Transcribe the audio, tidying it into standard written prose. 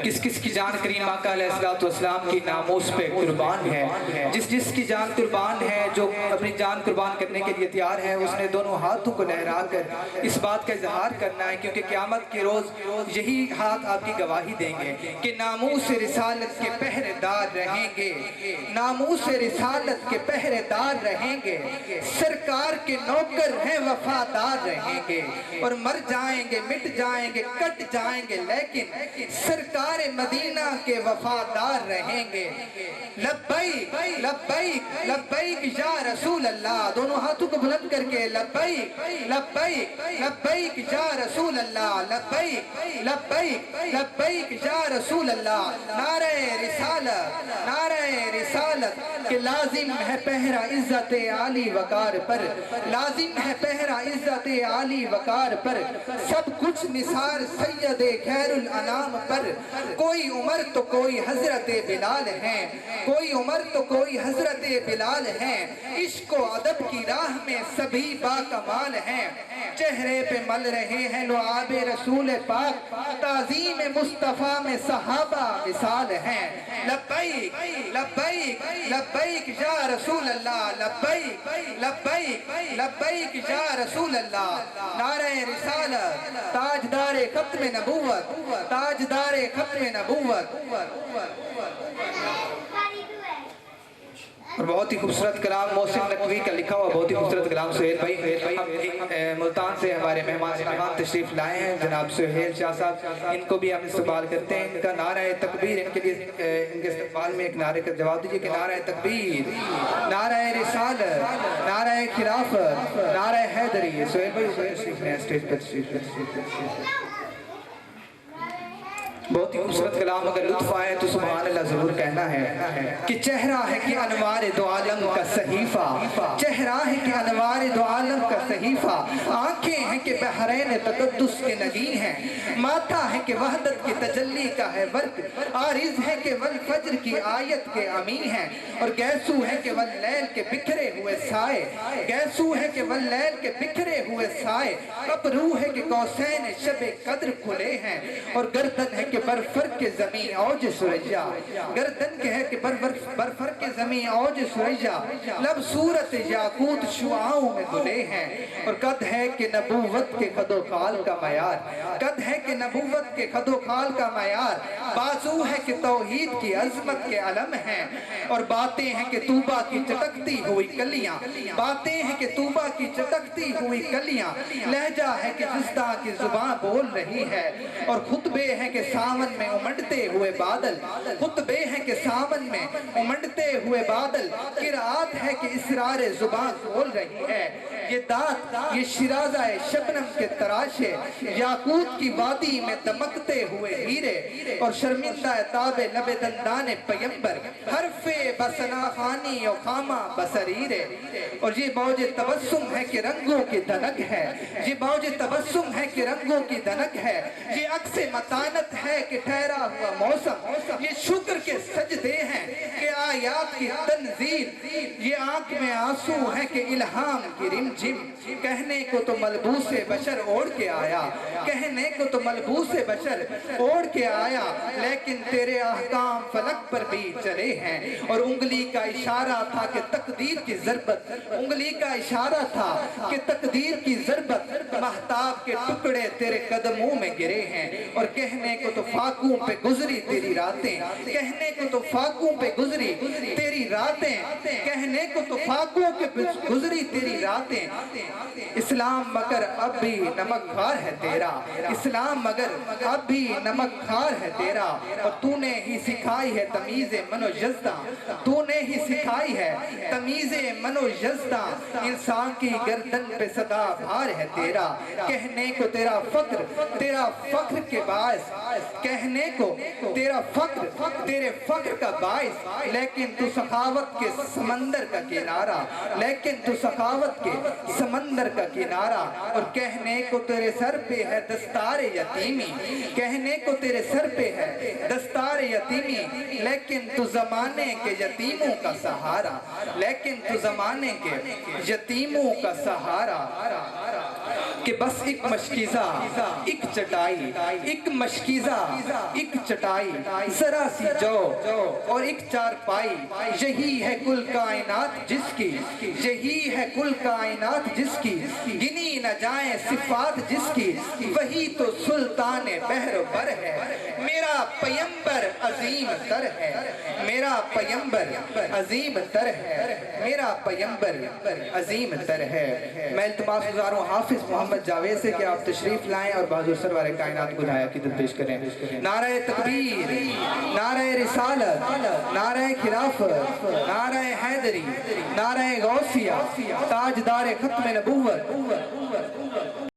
کس کس کی جان کریم آقا علیہ السلام کی ناموس پہ قربان ہے، جس جس کی جان قربان ہے، جو اپنی جان قربان کرنے کے لیے تیار ہے، اس نے دونوں ہاتھوں کو لہرا کر اس بات کا اظہار کرنا ہے، کیونکہ قیامت کے روز یہی ہاتھ آپ کی گواہی دیں گے کہ ناموس رسالت کے پہرے دار رہیں گے، ناموس رسالت کے پہرے دار رہیں گے، سرکار کے نوکر ہیں وفادار رہیں گے، اور مر جائیں گے مٹ جائیں گے کٹ جائیں گے لیکن سرکار مدینہ کے وفادار رہیں گے۔ لبیک لبیک لبیک یا رسول اللہ، دونوں ہاتھوں کو بلند کر کے لبیک لبیک لبیک یا رسول اللہ، لبیک لبیک لبیک یا رسول اللہ۔ نعرہ رسالت نعرہ رسالت کہ لازم ہے پہرا عزت عالی وقار پر، لازم ہے پہرا عزت عالی وقار پر، سب کچھ نثار سید خیر الانام پر۔ کوئی عمر تو کوئی حضرت بلال ہیں، کوئی عمر تو کوئی حضرت بلال ہیں، عشق و ادب کی راہ میں سبھی باکمال ہیں، چہرے پہ مل رہے ہیں لعاب رسول پاک، تعظیم مصطفیٰ میں صحابہ مثال ہیں۔ لبیک لبیک لبیک یا رسول اللہ، لبیک لبیک لبیک یا رسول اللہ۔ نعرہ رسالت تاجدار ختم نبوت، تاجدار ختم نبوت۔ اور بہت ہی خوبصورت کلام محسن نقوی کا لکھا ہوا بہت ہی خوبصورت کلام سہیل بھائی ملتان سے ہمارے مہمان تشریف لائے ہیں، جناب سہیل شاہ صاحب، ان کو بھی ہم استقبال کرتے ہیں۔ ان کا نعرہ تکبیر، ان کے لیے ان کے استقبال میں ایک نعرے کا جواب دیجئے کہ نعرہ تکبیر، نعرہ رسالت، نعرہ خلافت، نعرہ حیدری۔ سہیل بھائی تشریف لیں اسٹیج پر، تشریف لیں۔ بہت ہی خوبصورت کلام، اگر لطف آئے تو سبحان اللہ ضرور کہنا ہے کہ چہرہ ہے کہ انوار دو عالم کا صحیفہ، چہرہ ہے کہ انوار دو عالم کا صحیفہ، آنکھیں ہیں کہ بحرین تقدس کے نگین ہیں، ماتھا ہے کہ وحدت کی تجلی کا ہے ورق، عارض ہے کہ والفجر کی آیت کے امین ہیں، اور گیسو ہے کہ واللیل کے بکھرے ہوئے سائے، گیسو ہے کہ واللیل کے بکھرے ہوئے سائے، ابرو ہے کہ قوسین شب قدر کھلے ہیں، اور گردن ہے کہ برفرق کے زمین اوج سریا، گردن کے ہے کہ برفرق کے زمین اوج سریا، لب صورت یاقوت شعاؤں میں دلے ہیں، اور قد ہے کہ نبوت کے خد و خال کا معیار، قد ہے کہ نبوت کے خد و خال کا معیار، بازو ہے کہ توحید کی عظمت کے علم ہیں، اور باتیں ہیں کہ طوبہ کی چٹکتی ہوئی کلیاں، باتیں ہیں کہ طوبہ کی چٹکتی ہوئی کلیاں، لہجہ ہے کہ جزداں کی زبان بول رہی ہے، اور خطبے ہیں کہ ساون میں امنڈتے ہوئے بادل، خطبے ہیں کہ ساون میں امنڈتے ہوئے بادل، قرآت ہے کہ اسرار زبان کھول رہی ہے، یہ دانت یہ شرازہ شبنم کے تراشے، یاقوت کی وادی میں دمکتے ہوئے ہیرے، اور شرمندہ تاب لب دندان پیمبر، حرف بسنا خانی و خامہ بسریرے، اور یہ موج تبسم ہے کہ رنگوں کی دھنک ہے، یہ موج تبسم ہے کہ رنگوں کی دھنک ہے، یہ عکس متانت ہے کہ ٹھہرا ہوا موسم، یہ شکر کے سجدے ہیں کہ آیات کی تنزیل، یہ آنکھ میں آنسو ہے کہ الہام کی رمجم، کہنے کو تو ملبوس بشر اوڑھ کے آیا، کہنے کو تو ملبوس بشر اوڑھ کے آیا، لیکن تیرے احکام فلک پر بھی چلے ہیں، اور انگلی کا اشارہ تھا کہ تقدیر کی ضربت، انگلی کا اشارہ تھا کہ تقدیر کی ضربت، مہتاب کے ٹکڑے تیرے قدموں میں گرے ہیں، اور کہنے کو تو فاقوں پہ گزری تیری راتیں، کہنے کو تو فاقوں پہ گزری تیری راتیں، کہنے کو تو فاقوں پہ گزری تیری راتیں، اسلام مگر اب بھی نمک خوار ہے تیرا، اسلام مگر اب بھی نمک خوار ہے تیرا، اور تو نے ہی سکھائی ہے تمیز من و جزدہ، تو نے ہی سکھائی ہے تمیز من و جزدہ، انسان کی گردن پہ صدا بھار ہے تیرا، کہنے کو تیرا فخر کے باعث، کہنے کو تیرا فخر تیرے فخر کا باعث، لیکن تو سخاوت کے سمندر کا کنارہ، لیکن تو سخاوت کے سمندر کا کنارہ، اور کہنے کو تیرے سر پہ ہے دستار یتیمی، کہنے کو تیرے سر پہ ہے دستار یتیمی، لیکن تو زمانے کے یتیموں کا سہارا، لیکن تو زمانے کے یتیموں کا سہارا۔ کہ بس ایک مشکیزہ ایک چٹائی، ایک مشکیزہ ایک چٹائی، ذرا سی جو اور ایک چارپائی، یہی ہے کل کائنات جس کی، یہی ہے کل کائنات جس کی، گنی نہ جائیں صفات جس کی، وہی تو سلطان بحر و بر ہے۔ میرا پیمبر عظیم تر ہے، میرا پیمبر عظیم تر ہے، میرا پیمبر عظیم تر ہے۔ میں التماس گزار ہوں حافظ محمد جاوید سے کہ آپ تشریف لائیں اور بحضور سرور کائنات کو دعائے عقیدت پیش کریں۔ نعرہ تکبیر، نعرہ رسالت، نعرہ خلافت، نعرہ حیدری، نعرہ غوثیہ، تاجدار ختم نبوت۔